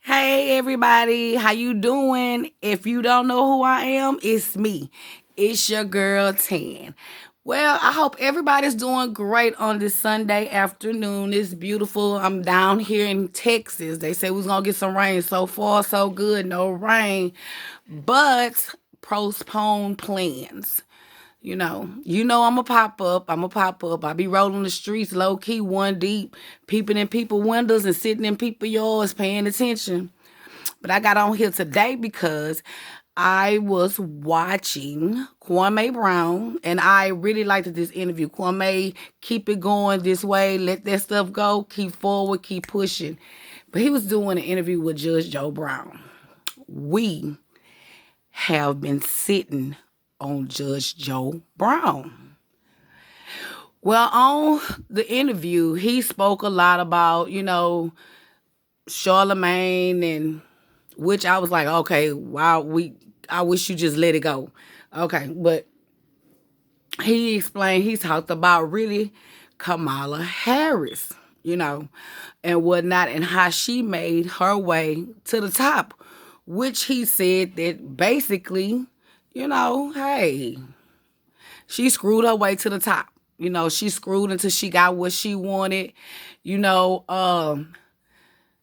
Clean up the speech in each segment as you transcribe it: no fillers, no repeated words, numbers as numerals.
Hey everybody, how you doing? If you don't know who I am, it's me. It's your girl Tan. Well, I hope everybody's doing great on this Sunday afternoon. It's beautiful. I'm down here in Texas. They say we was gonna get some rain. So far, so good. No rain, but postpone plans. You know I'm a pop up. I'm a pop up. I be rolling the streets low key, one deep, peeping in people windows and sitting in people yards, paying attention. But I got on here today because I was watching Kwame Brown, and I really liked this interview. Kwame, keep it going this way, let that stuff go, keep forward, keep pushing. But he was doing an interview with Judge Joe Brown. We have been sitting on Judge Joe Brown. Well, on the interview, he spoke a lot about, Charlemagne, and which I was like, okay, wow, I wish you just let it go. Okay, but he talked about really Kamala Harris, and whatnot, and how she made her way to the top, which he said that basically, hey, she screwed her way to the top. She screwed until she got what she wanted. You know,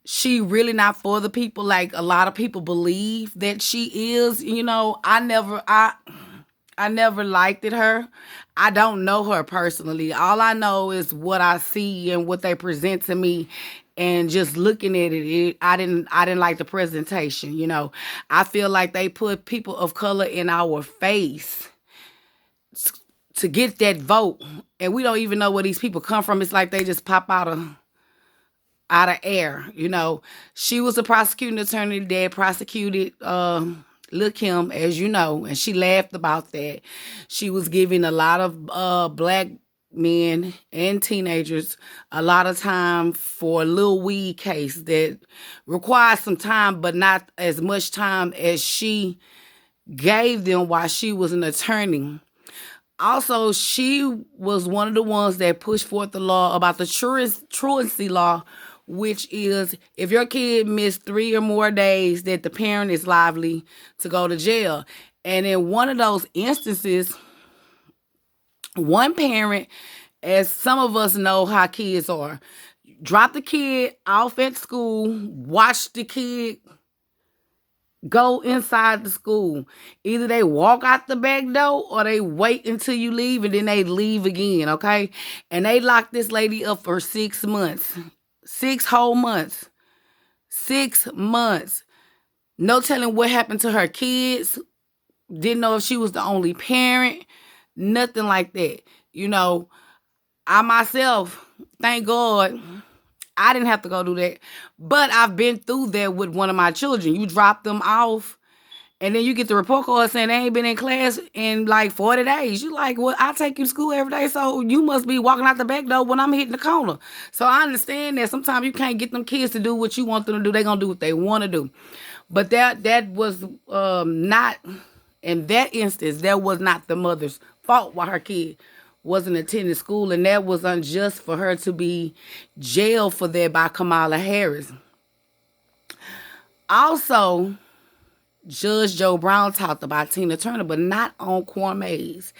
she really not for the people like a lot of people believe that she is. I never liked it her. I don't know her personally. All I know is what I see and what they present to me, and just looking at I didn't like the presentation. I feel like they put people of color in our face to get that vote, and we don't even know where these people come from. It's like they just pop out of air. She was a prosecuting attorney that prosecuted Lil Kim, as you know, and she laughed about that. She was giving a lot of black men and teenagers a lot of time for a Lil Weed case that requires some time, but not as much time as she gave them while she was an attorney. Also, she was one of the ones that pushed forth the law about the truancy law, which is if your kid missed 3 or more days, that the parent is liable to go to jail. And in one of those instances, one parent, as some of us know how kids are, drop the kid off at school, watch the kid go inside the school. Either they walk out the back door or they wait until you leave and then they leave again, okay? And they locked this lady up for 6 months. 6 whole months. 6 months. No telling what happened to her kids. Didn't know if she was the only parent. Nothing like that. I myself, thank God, I didn't have to go do that. But I've been through that with one of my children. You drop them off, and then you get the report card saying they ain't been in class in like 40 days. You like, well, I take you to school every day, so you must be walking out the back door when I'm hitting the corner. So I understand that sometimes you can't get them kids to do what you want them to do. They're going to do what they want to do. But that was not, in that instance, that was not the mother's fault why her kid wasn't attending school, and that was unjust for her to be jailed for that by Kamala Harris. Also, Judge Joe Brown talked about Tina Turner, but not on Kwame's.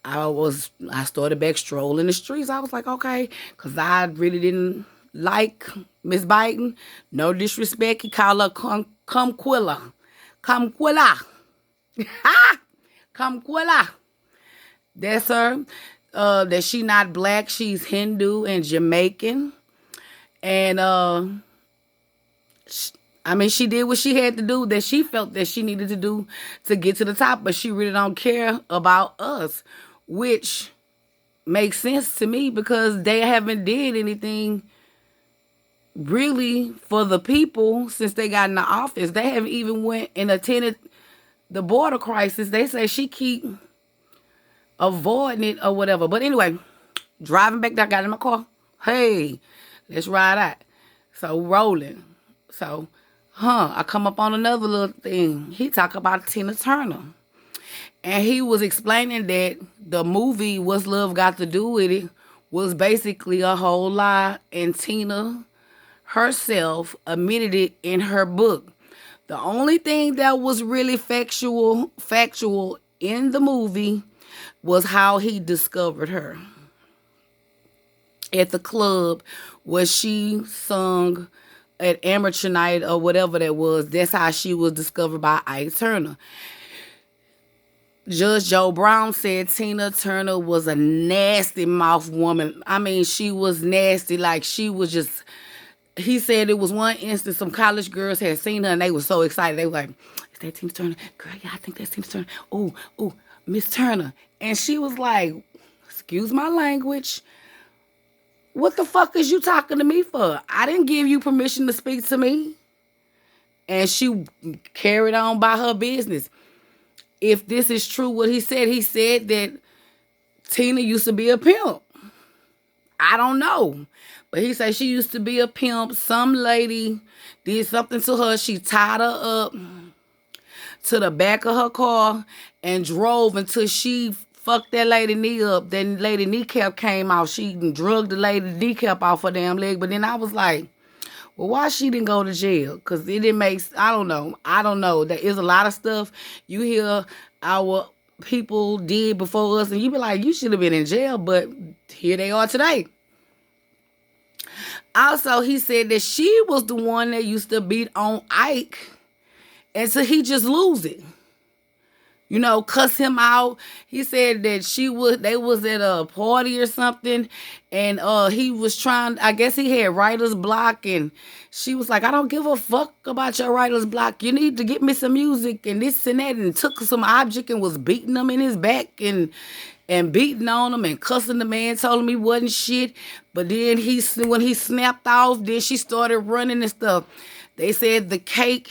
I started back strolling the streets. I was like, okay, because I really didn't like Miss Biden. No disrespect. He called her Kumquilla. Kumquilla. Ha! Kumquilla. That's her. That she not black. She's Hindu and Jamaican. And she did what she had to do that she felt that she needed to do to get to the top, but she really don't care about us, which makes sense to me because they haven't did anything really for the people since they got in the office. They haven't even went and attended the border crisis. They say she keep avoiding it or whatever. But anyway, driving back there, I got in my car. Hey, let's ride out. So rolling. So, I come up on another little thing. He talk about Tina Turner. And he was explaining that the movie What's Love Got to Do with It was basically a whole lie. And Tina herself admitted it in her book. The only thing that was really factual in the movie was how he discovered her at the club where she sung at amateur night or whatever that was. That's how she was discovered by Ike Turner. Judge Joe Brown said Tina Turner was a nasty mouth woman. I mean, she was nasty. Like, she was just. He said it was one instance some college girls had seen her and they were so excited. They were like, "Is that Tina Turner? Girl, yeah, I think that's Tina Turner. Oh, Miss Turner." And she was like, "Excuse my language. What the fuck is you talking to me for? I didn't give you permission to speak to me." And she carried on by her business. If this is true, what he said that Tina used to be a pimp. I don't know. But he said she used to be a pimp. Some lady did something to her. She tied her up to the back of her car and drove until she fucked that lady knee up. Then lady kneecap came out. She drugged the lady kneecap off her damn leg. But then I was like, well, why she didn't go to jail? Because it didn't make, I don't know. There is a lot of stuff you hear our people did before us, and you be like, you should have been in jail, but here they are today. Also, he said that she was the one that used to beat on Ike, and so he just lose it. You know, cuss him out. He said that they was at a party or something, and he was trying, I guess he had writer's block, and she was like, "I don't give a fuck about your writer's block. You need to get me some music," and this and that, and took some object and was beating him in his back and beating on him and cussing the man, told him he wasn't shit. But then when he snapped off, then she started running and stuff. They said the cake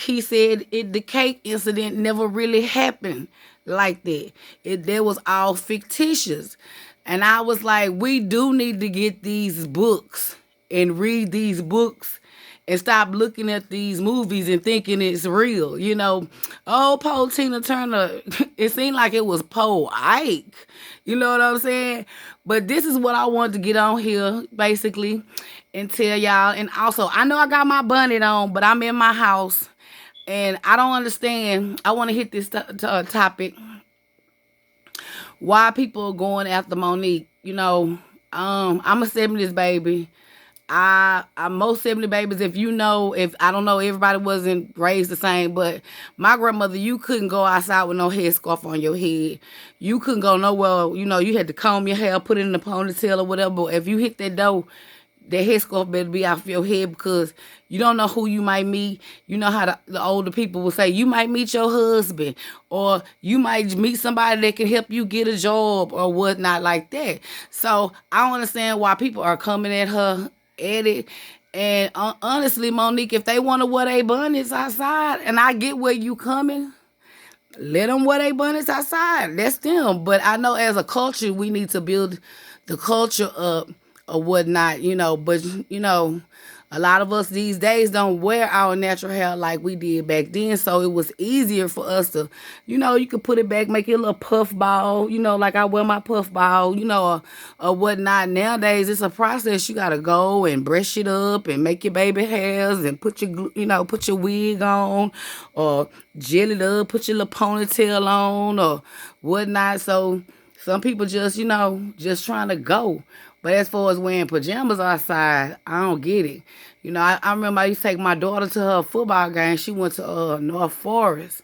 incident never really happened like that. That was all fictitious. And I was like, we do need to get these books and read these books and stop looking at these movies and thinking it's real. You know, Poe Tina Turner, it seemed like it was Poe Ike. You know what I'm saying? But this is what I wanted to get on here, basically, and tell y'all. And also, I know I got my bonnet on, but I'm in my house, and I don't understand. I want to hit this topic. Why people are going after Monique. You know, I'm a 70s baby. Most 70 babies, if I don't know, everybody wasn't raised the same, but my grandmother, you couldn't go outside with no headscarf on your head. You couldn't go nowhere. You know, you had to comb your hair, put it in a ponytail or whatever. But if you hit that door, that headscarf better be off your head, because you don't know who you might meet. You know how the older people will say, you might meet your husband, or you might meet somebody that can help you get a job or whatnot like that. So I don't understand why people are coming at her at it. And honestly, Monique, if they want to wear their bonnets outside, and I get where you coming, let them wear their bonnets outside. That's them. But I know as a culture, we need to build the culture up or whatnot, But, a lot of us these days don't wear our natural hair like we did back then. So it was easier for us to, you could put it back, make it a little puff ball, like I wear my puff ball, or whatnot. Nowadays, it's a process. You got to go and brush it up and make your baby hairs and put your wig on, or gel it up, put your little ponytail on or whatnot. So some people just trying to go. But as far as wearing pajamas outside, I don't get it. I remember I used to take my daughter to her football game. She went to North Forest.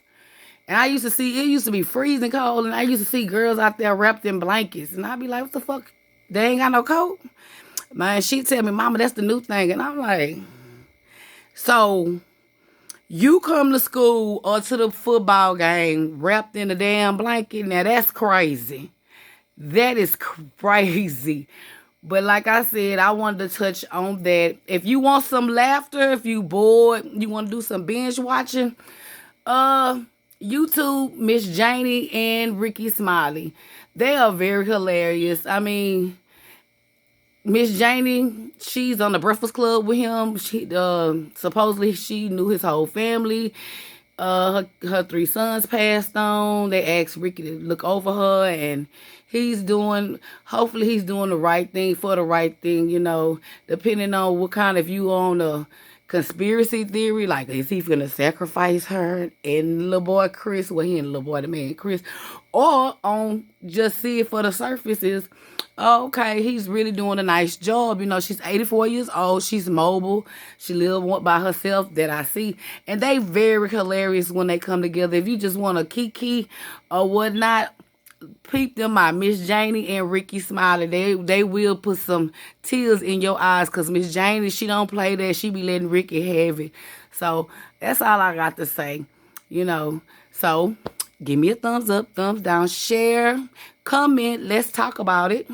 And it used to be freezing cold, and I used to see girls out there wrapped in blankets. And I'd be like, what the fuck? They ain't got no coat? Man, she tell me, Mama, that's the new thing. And I'm like, so you come to school or to the football game wrapped in a damn blanket? Now, that's crazy. That is crazy. But like I said, I wanted to touch on that. If you want some laughter, if you bored, you want to do some binge watching, YouTube Miss Janie and Rickey Smiley. They are very hilarious. I mean, Miss Janie, she's on the Breakfast Club with him. She supposedly she knew his whole family. Her three sons passed on. They asked Ricky to look over her, and hopefully he's doing the right thing for the right thing, depending on what kind of you on a conspiracy theory, like is he gonna sacrifice her and little boy Chris, well he and little boy the man Chris, or on just see it for the surface is, oh, okay, he's really doing a nice job. She's 84 years old. She's mobile. She lives by herself that I see. And they very hilarious when they come together. If you just want to kiki or whatnot, peep them out. Miss Janie and Ricky Smiley. They will put some tears in your eyes because Miss Janie, she don't play that. She be letting Ricky have it. So that's all I got to say. So give me a thumbs up, thumbs down, share, comment. Let's talk about it.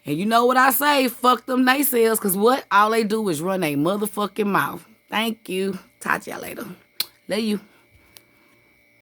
And you know what I say? Fuck them naysayers, because what? All they do is run a motherfucking mouth. Thank you. Talk to y'all later. Love you.